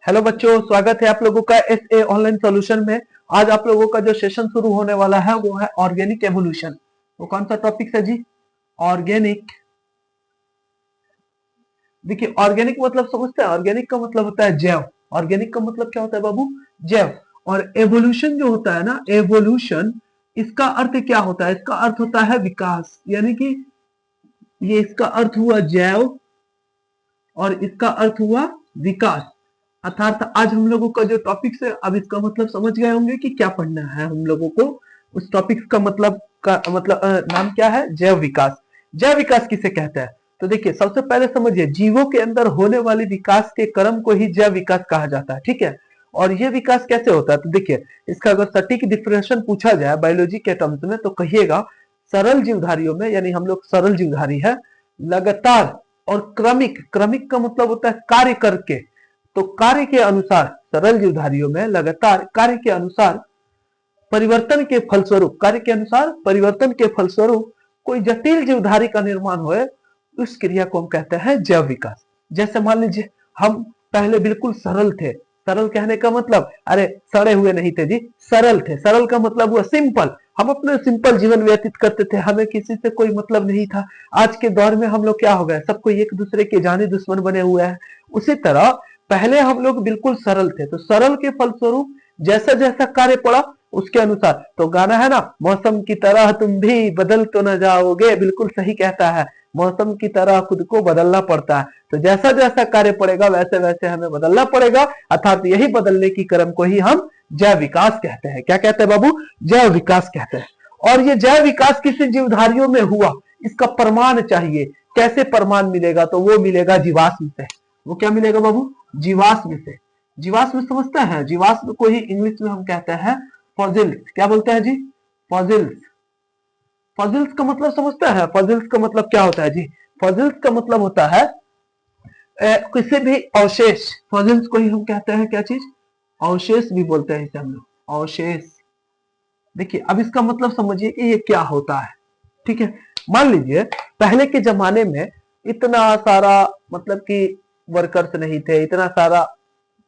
Hello बच्चों, स्वागत है आप लोगों का एसए ऑनलाइन सॉल्यूशन में। आज आप लोगों का जो सेशन शुरू होने वाला है वो है ऑर्गेनिक एवोल्यूशन। वो कौन सा टॉपिक है जी? ऑर्गेनिक। देखिए, ऑर्गेनिक मतलब समझते हैं? ऑर्गेनिक का मतलब होता है जैव। ऑर्गेनिक का मतलब क्या होता है बाबू? जैव। और एवोल्यूशन जो होता है ना, एवोल्यूशन, इसका अर्थ क्या होता है? इसका अर्थ होता है विकास। यानी कि ये इसका अर्थ हुआ जैव और इसका अर्थ हुआ विकास। अर्थात आज हम लोगों का जो टॉपिक्स है, अब इसका मतलब समझ गए होंगे कि क्या पढ़ना है हम लोगों को। उस टॉपिक्स का नाम क्या है? जैव विकास। जैव विकास किसे कहते हैं? तो देखिए, सबसे पहले समझिए, जीवों के अंदर होने वाली विकास के क्रम को ही जैव विकास कहा जाता है। ठीक है। और ये विकास कैसे होता है? तो देखिए, इसका अगर सटीक डिफिनेशन पूछा जाए बायोलॉजी के टर्म्स में तो कहिएगा, सरल जीवधारियों में, यानी हम लोग सरल जीवधारी है, लगातार और क्रमिक। क्रमिक का मतलब होता है कार्य करके। तो कार्य के अनुसार, सरल जीवधारियों में लगातार कार्य के अनुसार परिवर्तन के फलस्वरूप, कार्य के अनुसार परिवर्तन के फलस्वरूप कोई जटिल जीवधारी का निर्माण होए, उस क्रिया को हम कहते हैं जैव विकास। जैसे मान लीजिए, हम पहले बिल्कुल सरल थे। सरल कहने का मतलब, अरे सड़े हुए नहीं थे जी, सरल थे। सरल का मतलब हुआ सिंपल। हम अपने सिंपल जीवन व्यतीत करते थे, हमें किसी से कोई मतलब नहीं था। आज के दौर में हम लोग क्या हो गए, सबको एक दूसरे के जाने दुश्मन बने हुए हैं। उसी तरह पहले हम लोग बिल्कुल सरल थे, तो सरल के फलस्वरूप जैसा जैसा कार्य पड़ा उसके अनुसार, तो गाना है ना, मौसम की तरह तुम भी बदल तो न जाओगे, बिल्कुल सही कहता है। मौसम की तरह खुद को बदलना पड़ता है। तो जैसा जैसा कार्य पड़ेगा वैसे वैसे हमें बदलना पड़ेगा। अर्थात यही बदलने की क्रम को ही हम जैव विकास कहते हैं। क्या कहते हैं बाबू? जैव विकास कहते हैं। और ये जैव विकास किसी जीवधारियों में हुआ, इसका प्रमाण चाहिए। कैसे प्रमाण मिलेगा? तो वो मिलेगा जीवाश्म से। वो क्या मिलेगा बाबू? जीवाश्म से। जीवाश्म समझते हैं? जीवाश्म को ही इंग्लिश में हम कहते हैं फॉसिल्स। क्या बोलते हैं जी? फॉसिल्स। फॉसिल्स का मतलब समझते हैं? फॉसिल्स का मतलब क्या होता है जी? फॉसिल्स का मतलब होता है किसी भी अवशेष। फॉसिल्स को ही हम कहते हैं क्या चीज? अवशेष भी बोलते हैं इसे हम लोग, अवशेष। देखिए, अब इसका मतलब समझिए कि ये क्या होता है। ठीक है। मान लीजिए, पहले के जमाने में इतना सारा, मतलब कि वर्कर्स नहीं थे, इतना सारा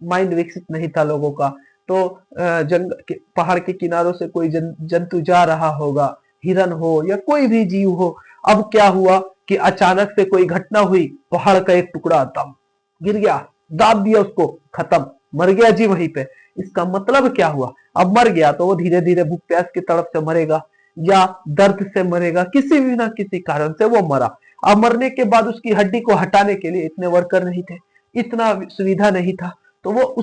माइंड विकसित नहीं था लोगों का। तो पहाड़ के किनारों से कोई जंतु जा रहा होगा, हिरन हो या कोई भी जीव हो। अब क्या हुआ कि अचानक से कोई घटना हुई, पहाड़ का एक टुकड़ा दम गिर गया, दाब दिया उसको, खत्म, मर गया जी वहीं पे। इसका मतलब क्या हुआ? अब मर गया तो वो धीरे धीरे भूख प्यास की तड़प से मरेगा या दर्द से मरेगा, किसी भी ना किसी कारण से वो मरा। अब मरने के बाद उसकी हड्डी को हटाने के लिए इतने वर्कर नहीं थे, इतना सुविधा नहीं था, तो वो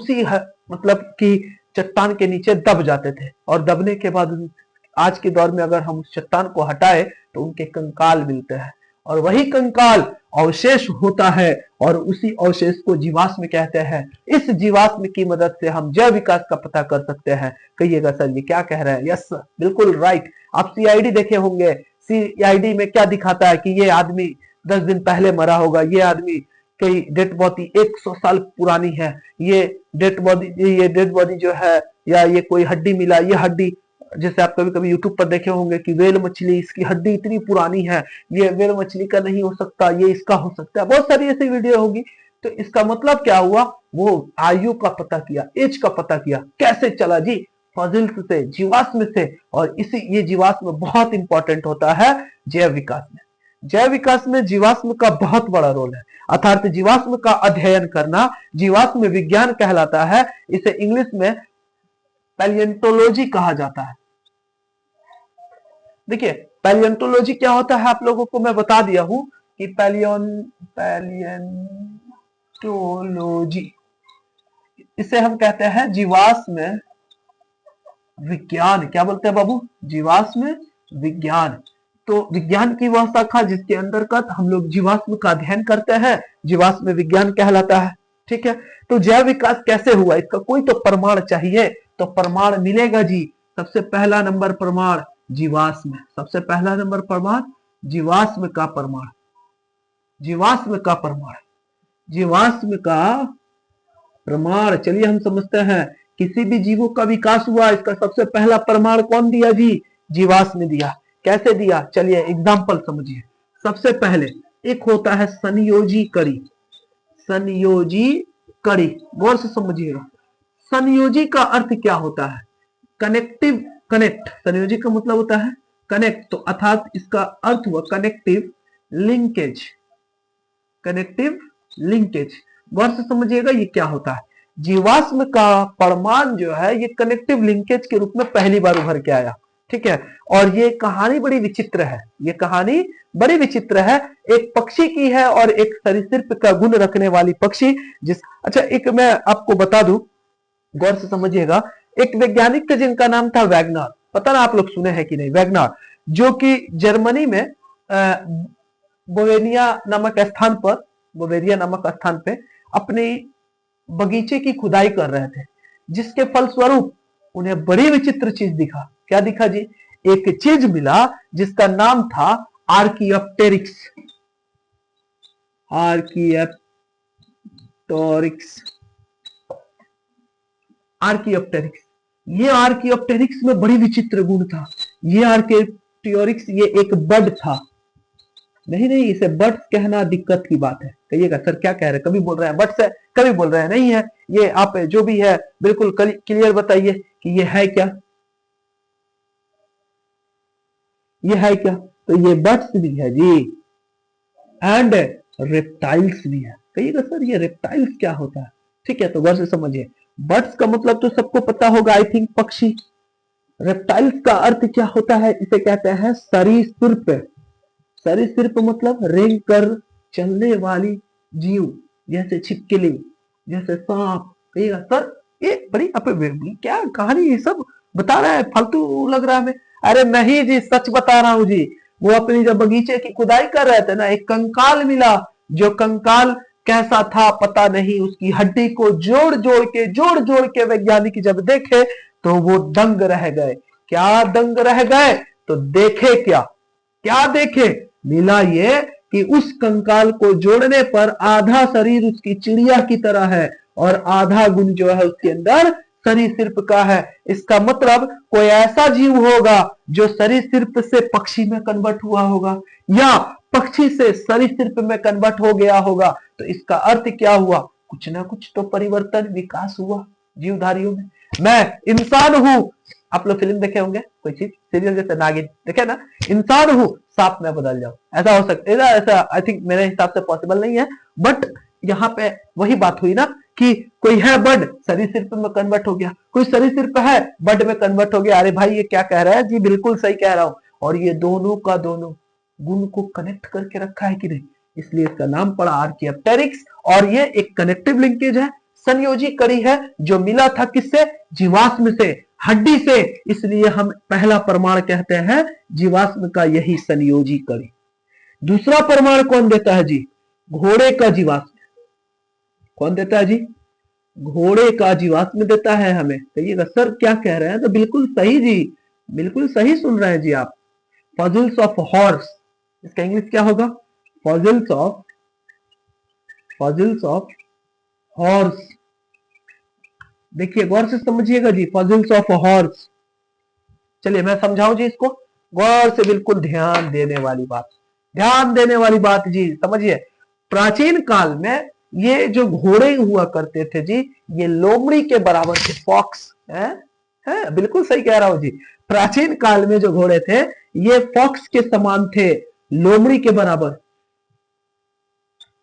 मतलब कि चट्टान के नीचे दब जाते थे। और दबने के बाद आज के दौर में अगर हम उस चट्टान को हटाए तो उनके कंकाल मिलते हैं, और वही कंकाल अवशेष होता है, और उसी अवशेष को जीवाश्म कहते हैं। इस जीवाश्म की मदद से हम जैव विकास का पता कर सकते हैं। कहिएगा सर ये क्या कह रहे हैं? यस, बिल्कुल राइट। आप सीआईडी देखे होंगे। सीआईडी में क्या दिखाता है कि ये आदमी 10 दिन पहले मरा होगा, ये आदमी कई डेड बॉडी 100 साल पुरानी है, ये डेड बॉडी जो है, या ये कोई हड्डी मिला, ये हड्डी, जैसे आप कभी कभी यूट्यूब पर देखे होंगे कि वेल मछली, इसकी हड्डी इतनी पुरानी है, ये वेल मछली का नहीं हो सकता, ये इसका हो सकता है। बहुत सारी ऐसी वीडियो होगी। तो इसका मतलब क्या हुआ? वो आयु का पता किया, एज का पता किया। कैसे चला जी? फॉसिल्स से, जीवाश्म से। और इसी ये जीवाश्म बहुत इंपॉर्टेंट होता है जैव विकास में। जैव विकास में जीवाश्म का बहुत बड़ा रोल है। अर्थात जीवाश्म का अध्ययन करना जीवाश्म विज्ञान कहलाता है। इसे इंग्लिश में पैलियोंटोलॉजी कहा जाता है। देखिए, पैलियोंटोलॉजी क्या होता है आप लोगों को मैं बता दिया हूं कि पैलियोंटोलॉजी, इसे हम कहते हैं जीवाश्म विज्ञान। क्या बोलते हैं बाबू? जीवाश्म विज्ञान। तो विज्ञान की वह शाखा जिसके अंतर्गत हम लोग जीवाश्म का अध्ययन करते हैं, जीवाश्म विज्ञान कहलाता है। ठीक है। तो जैव विकास कैसे हुआ, इसका कोई तो प्रमाण चाहिए। तो प्रमाण मिलेगा जी। सबसे पहला नंबर प्रमाण जीवाश्म। सबसे पहला नंबर प्रमाण जीवाश्म का प्रमाण। जीवाश्म का प्रमाण, जीवाश्म का प्रमाण। चलिए हम समझते हैं, किसी भी जीवों का विकास हुआ, इसका सबसे पहला प्रमाण कौन दिया जी? जीवाश्म दिया। कैसे दिया? चलिए एग्जांपल समझिए। सबसे पहले एक होता है संयोजी कड़ी। संयोजी कड़ी, गौर से समझिएगा। संयोजी का अर्थ क्या होता है? कनेक्टिव, कनेक्ट, संयोजी का मतलब होता है कनेक्ट, तो अर्थात इसका अर्थ हुआ कनेक्टिव लिंकेज, कनेक्टिव लिंकेज। गौर से समझिएगा ये क्या होता है। जीवाश्म का परमाणु जो है ये कनेक्टिव लिंकेज के रूप में पहली बार उभर के आया, ठीक है। और ये कहानी बड़ी विचित्र है, ये कहानी बड़ी विचित्र है, एक पक्षी की है और एक सरीसृप का गुण रखने वाली पक्षी जिस, अच्छा एक मैं आपको बता दूं, गौर से समझिएगा, एक वैज्ञानिक थे जिनका नाम था वैगनर, पता ना आप लोग सुने हैं कि नहीं, वैगनर, जो कि जर्मनी में बोवेनिया नामक स्थान पर, बोवेरिया नामक स्थान पे अपनी बगीचे की खुदाई कर रहे थे, जिसके फलस्वरूप उन्हें बड़ी विचित्र चीज दिखा। क्या दिखा जी? एक चीज मिला जिसका नाम था आर्कियोप्टेरिक्स, आर्कियोप्टेरिक्स, आर्कियोप्टेरिक्स। ये आर्कियोप्टेरिक्स में बड़ी विचित्र गुण था। ये आर्कियोप्टेरिक्स ये एक बर्ड था, नहीं नहीं इसे बर्ड्स कहना दिक्कत की बात है। कहिएगा सर क्या कह रहे हैं, कभी बोल रहे हैं बर्ड्स है, कभी बोल रहे हैं नहीं है। ये आप जो भी है बिल्कुल क्लियर बताइए कि ये है क्या, ये है क्या? तो ये बर्ड्स भी है जी एंड रेप्टाइल्स भी है। कहिएगा सर ये रेप्टाइल्स क्या होता है? ठीक है, तो गौर से समझिए, बर्ड्स का मतलब तो सबको पता होगा आई थिंक, पक्षी। रेप्टाइल्स का अर्थ क्या होता है? इसे कहते हैं सरीसृप। सरीसृप मतलब रेंग कर चलने वाली जीव, जैसे छिपकली, जैसे सांप। कहिएगा सर ये बड़ी क्या कहानी ये सब बता रहा है, फालतू लग रहा है हमें। अरे नहीं जी सच बता रहा हूं जी। वो अपनी जब बगीचे की खुदाई कर रहे थे ना, एक कंकाल मिला, जो कंकाल कैसा था पता नहीं, उसकी हड्डी को जोड़ जोड़ के वैज्ञानिक जब देखे तो वो दंग रह गए। क्या दंग रह गए? तो देखे क्या, क्या देखे? मिला ये कि उस कंकाल को जोड़ने पर आधा शरीर उसकी चिड़िया की तरह है और आधा गुण जो है उसके अंदर सरीसृप का है। इसका मतलब कोई ऐसा जीव होगा जो सरीसृप से पक्षी में कन्वर्ट हुआ होगा या पक्षी से सरीसृप में कन्वर्ट हो गया होगा। तो इसका अर्थ क्या हुआ? कुछ ना कुछ तो परिवर्तन, विकास हुआ जीवधारियों में। मैं इंसान हूं, आप लोग फिल्म देखे होंगे कोई चीज, सीरियल जैसे नागिन देखे ना, इंसान हूं सांप में बदल जाओ, ऐसा हो सकता है? ऐसा आई थिंक मेरे हिसाब से पॉसिबल नहीं है, बट यहाँ पे वही बात हुई ना कि कोई है बर्ड सरीसृप में कन्वर्ट हो गया, कोई सरीसृप है बर्ड में कन्वर्ट हो गया। अरे भाई ये क्या कह रहा है जी? बिल्कुल सही कह रहा हूं। और ये दोनों का दोनों गुण को कनेक्ट करके रखा है कि नहीं, इसलिए इसका नाम पड़ा आर्कियोप्टेरिक्स। और ये एक कनेक्टिव लिंकेज है, संयोजी कड़ी है, जो मिला था किससे? जीवाश्म से, हड्डी से। इसलिए हम पहला प्रमाण कहते हैं जीवाश्म का यही संयोजी कड़ी। दूसरा प्रमाण कौन देता है जी? घोड़े का जीवाश्म। कौन देता है जी? घोड़े का जीवाश्म देता है हमें। कहिएगा सर क्या कह रहे हैं? तो बिल्कुल सही जी, बिल्कुल सही सुन रहे हैं जी आप। फॉसिल्स ऑफ हॉर्स, इसका इंग्लिश क्या होगा? Fossils of horse. देखिए गौर से समझिएगा जी, फॉसिल्स ऑफ हॉर्स। चलिए मैं समझाऊं जी इसको, गौर से बिल्कुल ध्यान देने वाली बात, ध्यान देने वाली बात जी, समझिए। प्राचीन काल में ये जो घोड़े हुआ करते थे जी, ये लोमड़ी के बराबर थे, फॉक्स है, बिल्कुल सही कह रहा हूं जी। प्राचीन काल में जो घोड़े थे ये फॉक्स के समान थे, लोमड़ी के बराबर।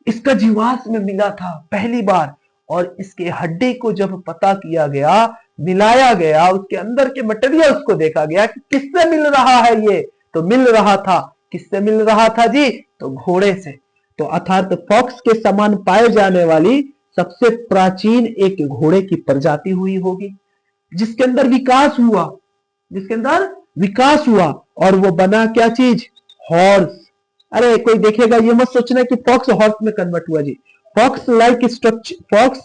इसका जीवाश्म मिला था पहली बार, और इसके हड्डी को जब पता किया गया, मिलाया गया, उसके अंदर के मटेरियल्स को देखा गया कि किससे मिल रहा है ये, तो मिल रहा था, किससे मिल रहा था जी? तो घोड़े से। तो अर्थात फॉक्स के समान पाए जाने वाली सबसे प्राचीन एक घोड़े की प्रजाति हुई होगी, जिसके अंदर विकास हुआ, जिसके अंदर विकास हुआ, और वो बना क्या चीज? हॉर्स। अरे कोई देखेगा ये मत सोचना कि फॉक्स हॉर्स में कन्वर्ट हुआ जी। Fox like structure, fox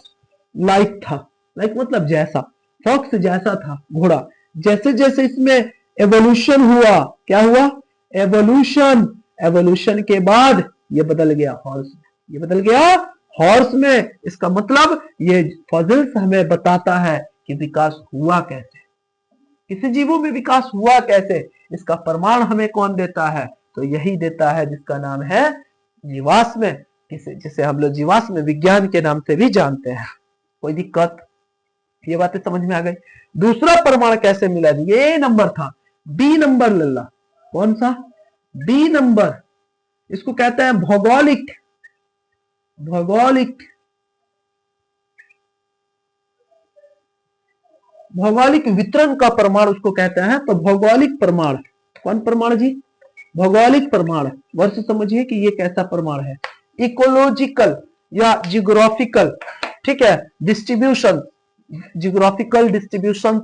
like था, लाइक मतलब जैसा, फॉक्स जैसा था घोड़ा। जैसे जैसे इसमें एवोल्यूशन हुआ, क्या हुआ? एवोल्यूशन। एवोल्यूशन के बाद ये बदल गया हॉर्स, ये बदल गया हॉर्स में। इसका मतलब ये फॉसिल्स हमें बताता है कि विकास हुआ कैसे, किसी जीवों में विकास हुआ कैसे। इसका प्रमाण हमें कौन देता है? तो यही देता है जिसका नाम है जीवाश्म, जिसे हम लोग जीवाश्म विज्ञान के नाम से भी जानते हैं। कोई दिक्कत? ये बातें समझ में आ गई। दूसरा प्रमाण कैसे मिला जी? ये नंबर था, बी नंबर लल्ला। कौन सा? B number. इसको कहते हैं भौगोलिक, भौगोलिक, भौगोलिक वितरण का प्रमाण उसको कहते हैं। तो भौगोलिक प्रमाण, कौन प्रमाण जी? भौगोलिक प्रमाण। वर्ष समझिए कि ये कैसा प्रमाण है। इकोलॉजिकल या जियोग्राफिकल, ठीक है, डिस्ट्रीब्यूशन, जियोग्राफिकल डिस्ट्रीब्यूशन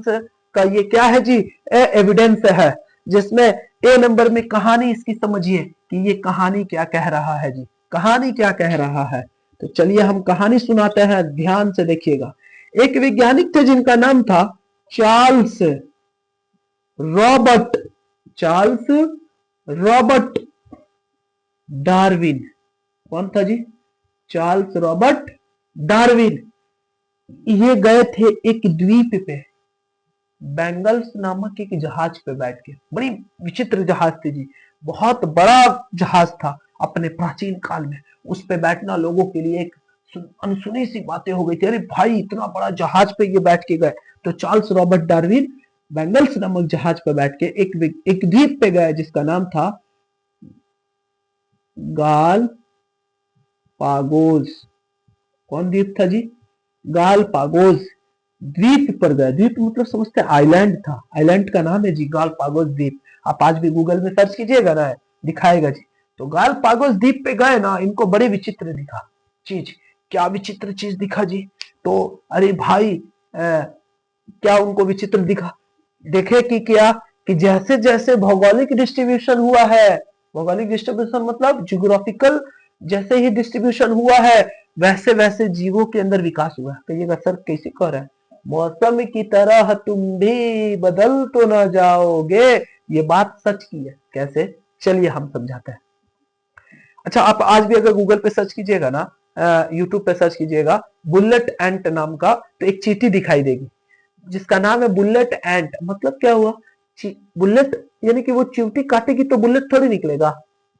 का ये क्या है जी? एविडेंस है, जिसमें ए नंबर में कहानी इसकी समझिए कि ये कहानी क्या कह रहा है जी, कहानी क्या कह रहा है। तो चलिए हम कहानी सुनाते हैं, ध्यान से देखिएगा। एक वैज्ञानिक थे जिनका नाम था Charles Robert, Charles Robert Darwin. कौन था जी? Charles Robert Darwin. ये गए थे एक द्वीप पे, बेंगल्स नामक एक जहाज पे बैठ के। बड़ी विचित्र जहाज थी जी, बहुत बड़ा जहाज था अपने प्राचीन काल में। उस पे बैठना लोगों के लिए एक अनसुनी सी बातें हो गई थी। अरे भाई, इतना बड़ा जहाज पे ये बैठ के गए। तो चार्ल्स रॉबर्ट डार्विन बेंगल्स नामक जहाज पे बैठ के एक द्वीप पे गए जिसका नाम था गाल पागोस। कौन द्वीप था जी? गाल पागोस द्वीप पर गए। द्वीप मतलब समझते हैं आइलैंड था, आइलैंड का नाम है जी गाल पागोस द्वीप। आप आज भी गूगल में सर्च कीजिएगा ना, दिखाएगा जी। तो गाल पागोस द्वीप पे गए ना, इनको बड़े विचित्र दिखा चीज। क्या विचित्र चीज दिखा जी? तो अरे भाई, क्या उनको विचित्र दिखा? देखे कि क्या, कि जैसे जैसे भौगोलिक डिस्ट्रीब्यूशन हुआ है, भौगोलिक डिस्ट्रीब्यूशन मतलब जियोग्राफिकल जैसे ही डिस्ट्रीब्यूशन हुआ है, वैसे वैसे जीवों के अंदर विकास हुआ है। कहिएगा सर कैसे कह रहा है? मौसम की तरह तुम भी बदल तो ना जाओगे। ये बात सच की है। कैसे? चलिए हम समझाते हैं। अच्छा, आप आज भी अगर गूगल पे सर्च कीजिएगा ना, यूट्यूब पे सर्च कीजिएगा बुलेट एंट नाम का, तो एक चींटी दिखाई देगी जिसका नाम है बुलेट एंट। मतलब क्या हुआ? बुलेट यानी कि वो चींटी काटेगी तो बुलेट थोड़ी निकलेगा।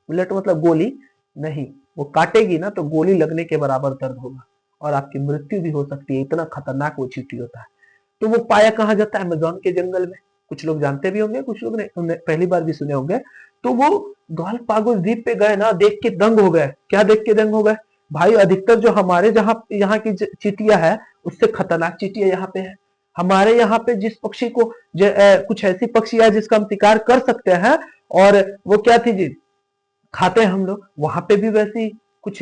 बुलेट मतलब गोली नहीं, वो काटेगी ना तो गोली लगने के बराबर दर्द होगा और आपकी मृत्यु भी हो सकती है। इतना खतरनाक वो चींटी होता है। तो वो पाया कहाँ जाता है? अमेज़न के जंगल में। कुछ लोग जानते भी होंगे, कुछ लोग ने पहली बार भी सुने होंगे। तो वो गालपागोस द्वीप पे गए ना, देख के दंग हो गए। क्या देख के दंग हो गए? भाई, अधिकतर जो हमारे जहाँ यहाँ की चींटियां है, उससे खतरनाक चींटियां यहाँ पे है। हमारे यहाँ पे जिस पक्षी को कुछ ऐसी पक्षी है जिसका हम शिकार कर सकते हैं, और वो क्या थी जी, खाते हैं हम लोग, वहां पे भी वैसी कुछ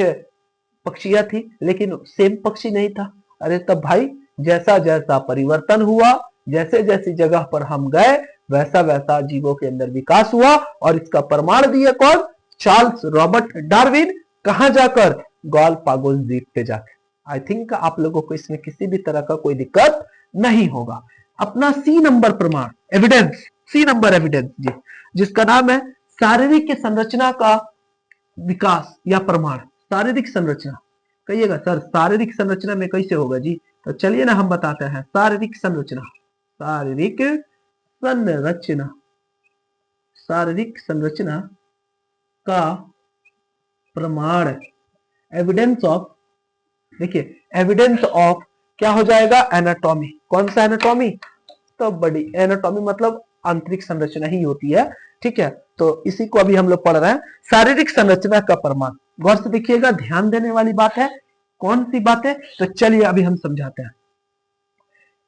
पक्षियां थी, लेकिन सेम पक्षी नहीं था। अरे तब भाई, जैसा जैसा परिवर्तन हुआ, जैसे जैसी जगह पर हम गए, वैसा वैसा जीवों के अंदर विकास हुआ। और इसका प्रमाण दिया कौन? Charles Robert Darwin. कहां जाकर? गालपागोस द्वीप पे जाकर। आई थिंक आप लोगों को इसमें किसी भी तरह का कोई दिक्कत नहीं होगा। अपना सी नंबर प्रमाण, एविडेंस, सी नंबर एविडेंस जी, जिसका नाम है शारीरिक संरचना का विकास या प्रमाण। शारीरिक संरचना, कहिएगा सर शारीरिक संरचना में कैसे होगा जी? तो चलिए ना हम बताते हैं। शारीरिक संरचना, शारीरिक संरचना, शारीरिक संरचना का प्रमाण, एविडेंस ऑफ। देखिए, एविडेंस ऑफ क्या हो जाएगा? एनाटॉमी। कौन सा एनाटॉमी? तो बड़ी एनाटॉमी मतलब आंतरिक संरचना ही होती है, ठीक है। तो इसी को अभी हम लोग पढ़ रहे हैं, शारीरिक संरचना का प्रमाण। गौर से देखिएगा, ध्यान देने वाली बात है। कौन सी बात है? तो चलिए अभी हम समझाते हैं।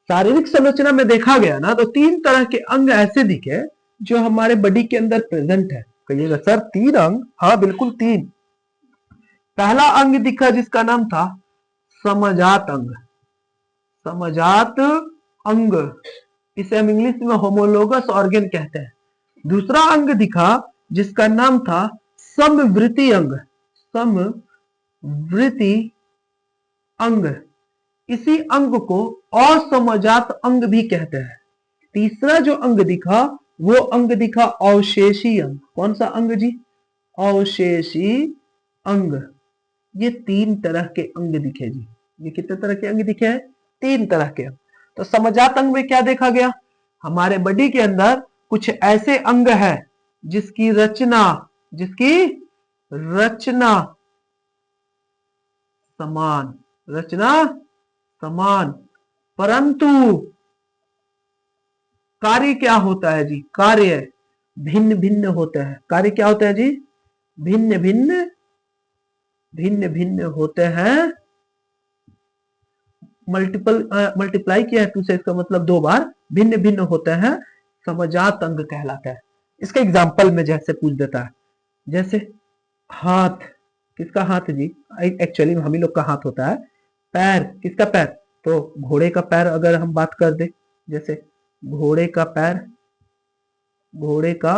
शारीरिक संरचना में देखा गया ना, तो 3 तरह के अंग ऐसे दिखे जो हमारे बॉडी के अंदर प्रेजेंट है। कहिएगा सर 3 अंग? हाँ बिल्कुल 3। पहला अंग दिखा जिसका नाम था समजात अंग, समजात अंग। इसे हम इंग्लिश में होमोलोगस ऑर्गन कहते हैं। दूसरा अंग दिखा जिसका नाम था समवृत्ति अंग, समवृत्ति अंग। इसी अंग को असमजात अंग भी कहते हैं। तीसरा जो अंग दिखा, वो अंग दिखा अवशेषी अंग। कौन सा अंग जी? अवशेषी अंग। ये 3 तरह के अंग दिखे जी। ये कितने तरह के अंग दिखे हैं? 3 तरह के अंग। तो समजात अंग में क्या देखा गया? हमारे बॉडी के अंदर कुछ ऐसे अंग है जिसकी रचना, जिसकी रचना समान, रचना समान, परंतु कार्य क्या होता है जी? कार्य भिन्न भिन्न होते हैं। कार्य क्या होता है जी? भिन्न भिन्न, भिन्न भिन्न होते हैं। मल्टीप्लाई किया है 2 से, इसका मतलब 2 बार। भिन्न भिन्न होते हैं, समजात अंग कहलाता है। इसका एग्जाम्पल में जैसे पूछ देता है, जैसे हाथ, किसका हाथ जी? एक्चुअली हम ही लोग का हाथ होता है। पैर, किसका पैर? तो घोड़े का पैर अगर हम बात कर दे, जैसे घोड़े का पैर, घोड़े का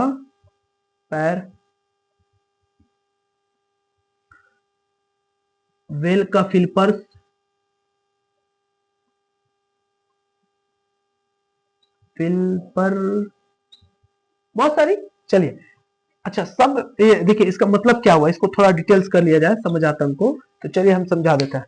पैर, वेल का फिलपर्स, फिलपर, बहुत सारी। चलिए अच्छा, सब देखिए इसका मतलब क्या हुआ, इसको थोड़ा डिटेल्स कर लिया जाए समझातंक को। तो चलिए हम समझा देते हैं।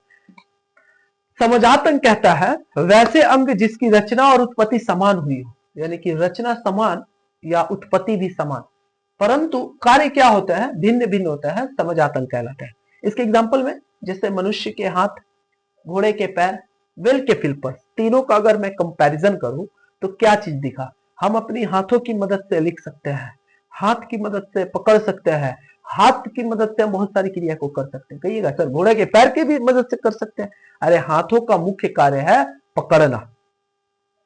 समझातंक कहता है वैसे अंग जिसकी रचना और उत्पत्ति समान हुई हो, यानी कि रचना समान या उत्पत्ति भी समान, परंतु कार्य क्या होता है? भिन्न भिन्न होता है, समझातंक कहलाता है। इसके एग्जाम्पल में जैसे मनुष्य के हाथ, घोड़े के पैर, वेल के फिलपर्स, तीनों का अगर मैं कंपैरिजन करूं तो क्या चीज दिखा? हम अपनी हाथों की मदद से लिख सकते हैं, हाथ की मदद से पकड़ सकते हैं, हाथ की मदद से हम बहुत सारी क्रिया को कर सकते हैं। कहिएगा सर घोड़े के पैर की भी मदद से कर सकते हैं। अरे हाथों का मुख्य कार्य है पकड़ना,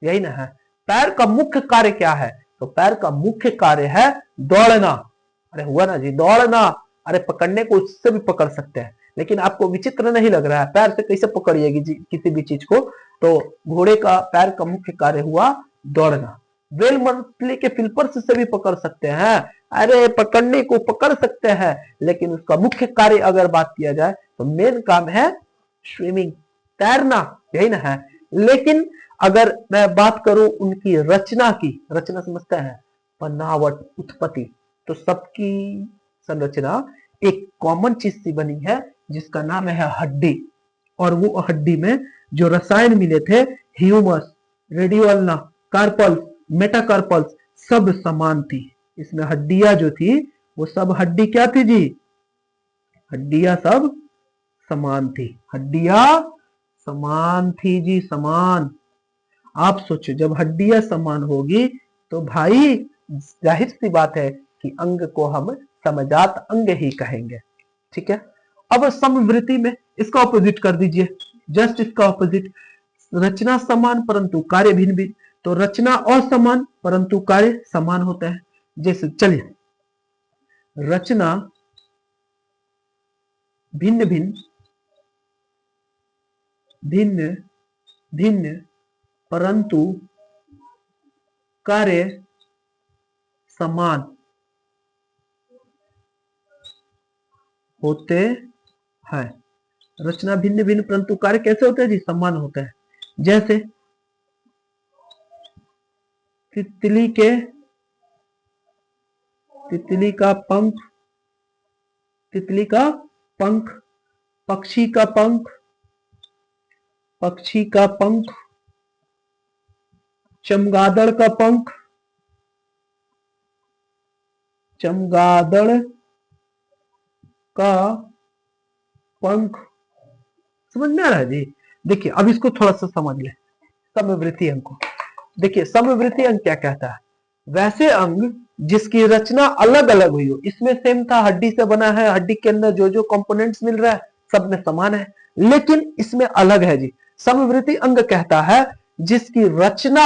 यही ना है। पैर का मुख्य कार्य क्या है? तो पैर का मुख्य कार्य है दौड़ना। अरे हुआ ना जी, दौड़ना। अरे पकड़ने को उससे भी पकड़ सकते हैं, लेकिन आपको विचित्र नहीं लग रहा है? पैर से कैसे पकड़िएगी जी किसी भी चीज को? तो घोड़े का पैर का मुख्य कार्य हुआ दौड़ना। वेल मछली के फिलपर्स से भी पकड़ सकते हैं। अरे पकड़ने को पकड़ सकते हैं, लेकिन उसका मुख्य कार्य अगर बात किया जाए तो मेन काम है स्विमिंग, तैरना, यही ना है। लेकिन अगर मैं बात करूं उनकी रचना की, रचना समझते हैं, बनावट, उत्पत्ति, तो सबकी संरचना एक कॉमन चीज से बनी है जिसका नाम है हड्डी। और वो हड्डी में जो रसायन मिले थे, ह्यूमस, रेडियोल्ना, कार्पल्स, मेटाकार्पल्स, सब समान थी। इसमें हड्डियां जो थी वो सब हड्डी क्या थी जी? हड्डियां सब समान थी, हड्डियां समान थी जी, समान। आप सोचो जब हड्डियां समान होगी तो भाई जाहिर सी बात है कि अंग को हम समजात अंग ही कहेंगे। ठीक है। अब समवृत्ति में इसका ऑपोजिट कर दीजिए, जस्ट इसका ऑपोजिट। रचना समान परंतु कार्य भिन्न भिन्न, तो रचना असमान परंतु कार्य समान होता है। जैसे चलिए, रचना भिन्न भिन्न, भिन्न भिन्न परंतु कार्य समान होते हैं। रचना भिन्न भिन्न परंतु कार्य कैसे होते हैं जी? समान होते हैं। जैसे तितली का पंख, तितली का पंख, पक्षी का पंख, पक्षी का पंख, चमगादड़ का पंख, चमगादड़ का पंख। समझ में आ रहा है जी? देखिए अब इसको थोड़ा सा समझ ले, समवृत्ति अंग को। देखिए समवृत्ति अंग क्या कहता है? वैसे अंग जिसकी रचना अलग अलग हुई हो, इसमें सेम था, हड्डी से बना है, हड्डी के अंदर जो जो कंपोनेंट्स मिल रहा है सब में समान है, लेकिन इसमें अलग है जी। समवृत्ति अंग कहता है जिसकी रचना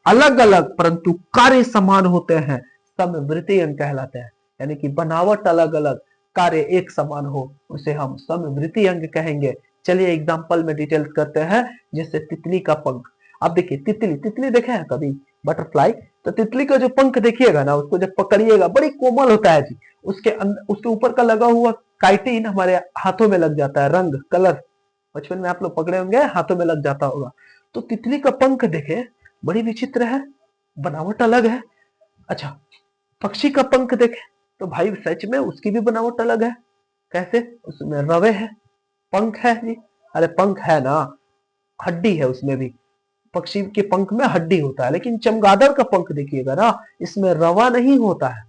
अलग अलग परंतु कार्य समान होते हैं, समवृत्ति अंग कहलाते हैं। यानी कि बनावट अलग अलग, कार्य एक समान हो, उसे हम समवृत्ति अंग कहेंगे। चलिए एग्जांपल में डिटेल्स करते हैं। जैसे तितली का पंख। अब देखिए तितली देखे हैं कभी? बटरफ्लाई। तो तितली का जो पंख देखिएगा ना, उसको जब पकड़िएगा बड़ी कोमल होता है जी। उसके अंदर, उसके ऊपर का लगा हुआ काइटिन हमारे हाथों में लग जाता है, रंग, कलर। बचपन में आप लोग पकड़े होंगे, हाथों में लग जाता होगा। तो तितली का पंख देखे, बड़ी विचित्र है, बनावट अलग है। अच्छा, पक्षी का पंख देखे तो भाई सच में उसकी भी बनावट अलग है। कैसे? उसमें रवे है, पंख है जी। अरे पंख है ना, हड्डी है उसमें भी। पक्षी के पंख में हड्डी होता है, लेकिन चमगादड़ का पंख देखिएगा ना, इसमें रवा नहीं होता है,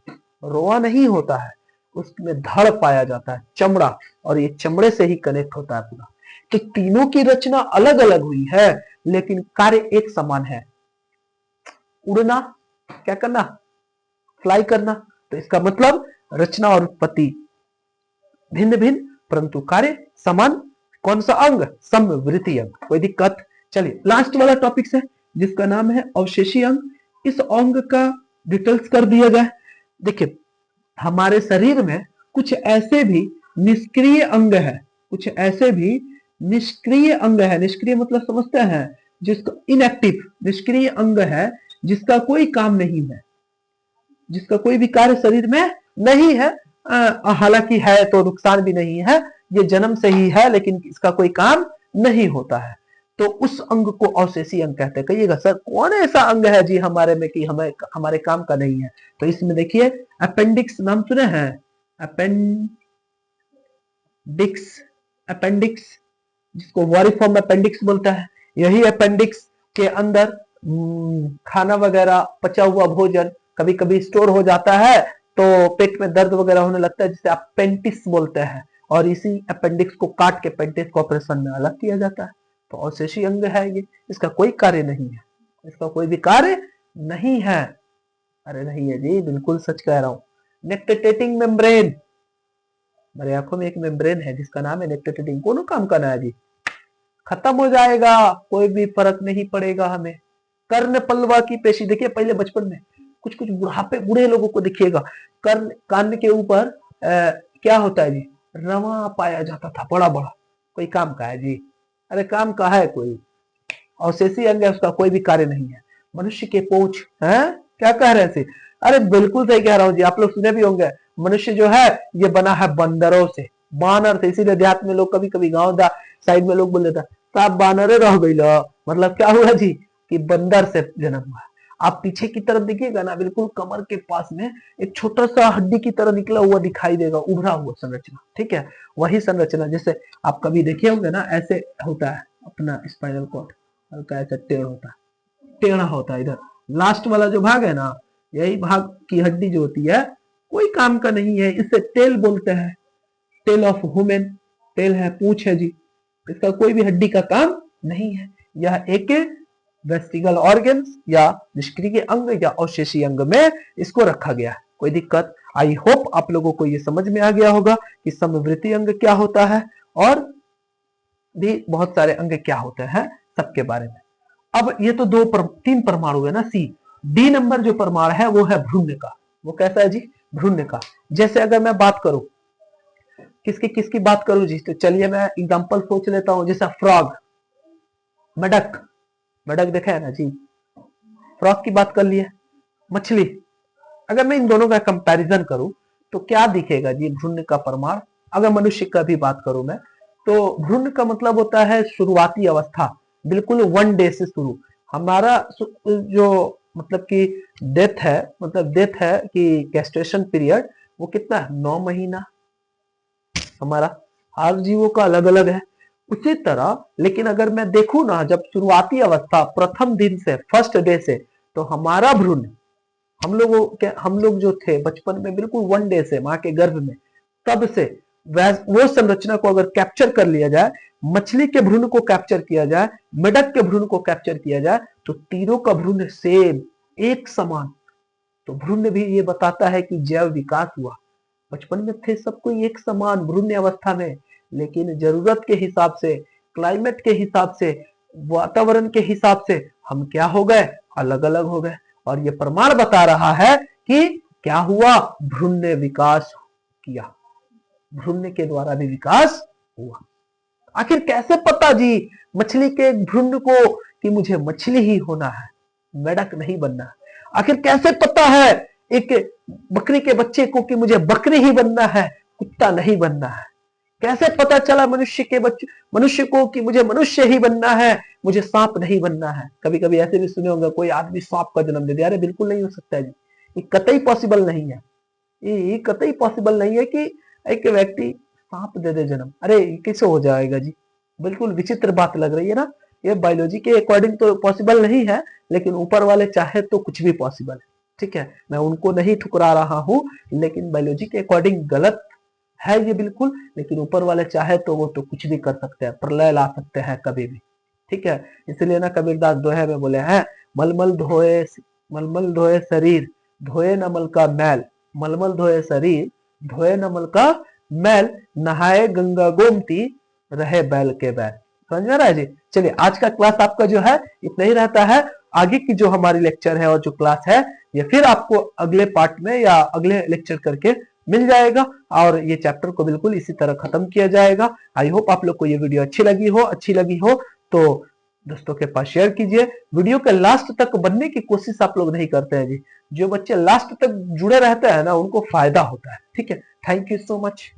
रोआ नहीं होता है, उसमें धड़ पाया जाता है, चमड़ा, और ये चमड़े से ही कनेक्ट होता है पूरा। तो तीनों की रचना अलग अलग हुई है लेकिन कार्य एक समान है। उड़ना, क्या करना, फ्लाई करना। तो इसका मतलब रचना और उत्पत्ति भिन्न भिन्न परंतु कार्य समान। कौन सा अंग? समवृत्ति अंग। कोई दिक्कत? चलिए लास्ट वाला टॉपिक है जिसका नाम है अवशेषी अंग। इस अंग का डिटेल्स कर दिया जाए। देखिए हमारे शरीर में कुछ ऐसे भी निष्क्रिय अंग है, कुछ ऐसे भी निष्क्रिय अंग है। निष्क्रिय मतलब समझते हैं, जिसका इनएक्टिव, निष्क्रिय अंग है जिसका कोई काम नहीं है, जिसका कोई भी कार्य शरीर में नहीं है। हालांकि है तो नुकसान भी नहीं है, ये जन्म से ही है लेकिन इसका कोई काम नहीं होता है, तो उस अंग को अवशेषी अंग कहते हैं। कहिएगा सर कौन ऐसा अंग है जी हमारे में कि हमें हमारे काम का नहीं है? तो इसमें देखिए अपेंडिक्स नाम सुने हैं? अपेंडिक्स, अपेंडिक्स जिसको वॉरिफॉर्म अपेंडिक्स बोलता है। यही अपेंडिक्स के अंदर खाना वगैरह, पचा हुआ भोजन कभी कभी स्टोर हो जाता है तो पेट में दर्द वगैरह होने लगता है, जिसे अपेंटिस बोलते हैं, और इसी अपेंडिक्स को काट के अपेंडिक्स को ऑपरेशन में अलग किया जाता है। तो अवशेषी अंग है ये, इसका कोई कार्य नहीं है, इसका कोई भी कार्य नहीं है। अरे नहीं है जी, बिल्कुल सच कह रहा हूं। नेक्टेटेटिंग मेम्ब्रेन, मेरे आंखों में एक मेम्ब्रेन है जिसका नाम है नेक्टेटेटिंग। कोनो काम का ना है जी, खत्म हो जाएगा, कोई भी फर्क नहीं पड़ेगा हमें। कर्ण पल्वा की पेशी, देखिए पहले बचपन में कुछ कुछ बुढ़ापे बूढ़े लोगों को देखिएगा कर्ण, कान के ऊपर क्या होता है जी, रवा पाया जाता था बड़ा बड़ा। कोई काम का है जी? अरे काम का है कोई? अवशेषी अंग है, उसका कोई भी कार्य नहीं है। मनुष्य के पूंछ है, क्या कह रहे थे? अरे बिल्कुल सही कह रहा हूँ जी, आप लोग सुने भी होंगे। मनुष्य जो है ये बना है बंदरों से, बानर से। इसीलिए देहात में लोग, कभी कभी गाँव साइड में लोग बोल देता साहब बानरे रह गई, मतलब क्या हुआ जी कि बंदर से जन्म हुआ। आप पीछे की तरफ देखिएगा ना, बिल्कुल कमर के पास में एक छोटा सा हड्डी की तरह निकला हुआ दिखाई देगा, उभरा हुआ संरचना। ठीक है, वही संरचना जैसे आप कभी देखे होंगे ना, ऐसे होता है अपना स्पाइनल कॉर्ड, हल्का ऐसा टेढ़ होता है, टेढ़ा होता है। इधर लास्ट वाला जो भाग है ना, यही भाग की हड्डी जो होती है कोई काम का नहीं है, इसे टेल बोलते हैं। टेल ऑफ ह्यूमन, टेल है, पूंछ है जी, इसका कोई भी हड्डी का काम नहीं है। यह एक वेस्टिगल ऑर्गन्स या निष्क्रिय अंग या अवशेषी अंग में इसको रखा गया है। कोई दिक्कत? आई होप आप लोगों को ये समझ में आ गया होगा कि समवृत्ति अंग क्या होता है और भी बहुत सारे अंग क्या होते हैं सबके बारे में। अब ये तो तीन परमाणु है ना, सी। डी नंबर जो परमाणु है वो है भ्रूण का। वो कैसा है जी? भ्रूण का। जैसे अगर मैं बात करूं, किसकी किसकी बात करूं जी, तो चलिए मैं एग्जांपल सोच लेता हूं। जैसा फ्रॉग, मेढक, मेढक देखा है ना जी, फ्रॉग की बात कर लिए। मछली, अगर मैं इन दोनों का कंपैरिजन करूं तो क्या दिखेगा जी? भ्रूण का परमाणु। अगर मनुष्य का भी बात करूं मैं, तो भ्रूण का मतलब होता है शुरुआती अवस्था, बिल्कुल 1 डे से शुरू। हमारा जो मतलब कि डेथ है, मतलब डेथ है कि गेस्टेशन पीरियड, वो कितना है? 9 महीना। हमारा हर जीवों का अलग अलग है। उसी तरह लेकिन अगर मैं देखूं ना, जब शुरुआती अवस्था प्रथम दिन से, फर्स्ट डे से, तो हमारा भ्रूण, हम लोग जो थे बचपन में बिल्कुल 1 डे से माँ के गर्भ में, तब से वो संरचना को अगर कैप्चर कर लिया जाए, मछली के भ्रूण को कैप्चर किया जाए, मेढक के भ्रूण को कैप्चर किया जाए, तो तीनों का भ्रूण सेम, एक समान। तो भ्रूण भी ये बताता है कि जैव विकास हुआ। बचपन में थे सब कोई एक समान भ्रूण अवस्था में, लेकिन जरूरत के हिसाब से, क्लाइमेट के हिसाब से, वातावरण के हिसाब से हम क्या हो गए? अलग अलग हो गए। और ये प्रमाण बता रहा है कि क्या हुआ? भ्रूण ने विकास किया, भ्रूण के द्वारा भी विकास हुआ। आखिर कैसे पता जी मछली के भ्रूण को कि मुझे मछली ही होना है, मेढक नहीं बनना? आखिर कैसे पता है एक बकरी के बच्चे को कि मुझे बकरी ही बनना है, कुत्ता नहीं बनना है? कैसे पता चला मनुष्य को कि मुझे मनुष्य ही बनना है, मुझे सांप नहीं बनना है? कभी कभी ऐसे भी सुने होंगे, कोई आदमी सांप का जन्म दे दिया। अरे बिल्कुल नहीं हो सकता है जी, ये कतई पॉसिबल नहीं है। ये कतई पॉसिबल नहीं है कि एक व्यक्ति सांप दे दे जन्म। अरे कैसे हो जाएगा जी? बिल्कुल विचित्र बात लग रही है ना। ये बायोलॉजी के अकॉर्डिंग तो पॉसिबल नहीं है, लेकिन ऊपर वाले चाहे तो कुछ भी पॉसिबल है। ठीक है, मैं उनको नहीं ठुकरा रहा हूं, लेकिन बायोलॉजी के अकॉर्डिंग गलत है ये बिल्कुल, लेकिन ऊपर वाले चाहे तो वो तो कुछ भी कर सकते हैं, प्रलय ला सकते हैं कभी भी। ठीक है, इसलिए ना कबीरदास दोहे में बोले हैं, मलमल धोए, मलमल धोए शरीर, धोए न मल का मैल, मलमल धोए शरीर, धोए न मल का मैल, नहाए गंगा गोमती, रहे बैल के बैल। समझ में आ रहा है जी। चलिए आज का क्लास आपका जो है इतना ही रहता है। आगे की जो हमारी लेक्चर है और जो क्लास है ये फिर आपको अगले पार्ट में या अगले लेक्चर करके मिल जाएगा, और ये चैप्टर को बिल्कुल इसी तरह खत्म किया जाएगा। आई होप आप लोग को ये वीडियो अच्छी लगी हो तो दोस्तों के पास शेयर कीजिए। वीडियो के लास्ट तक बनने की कोशिश आप लोग नहीं करते हैं जी। जो बच्चे लास्ट तक जुड़े रहते हैं ना उनको फायदा होता है। ठीक है, थैंक यू सो मच।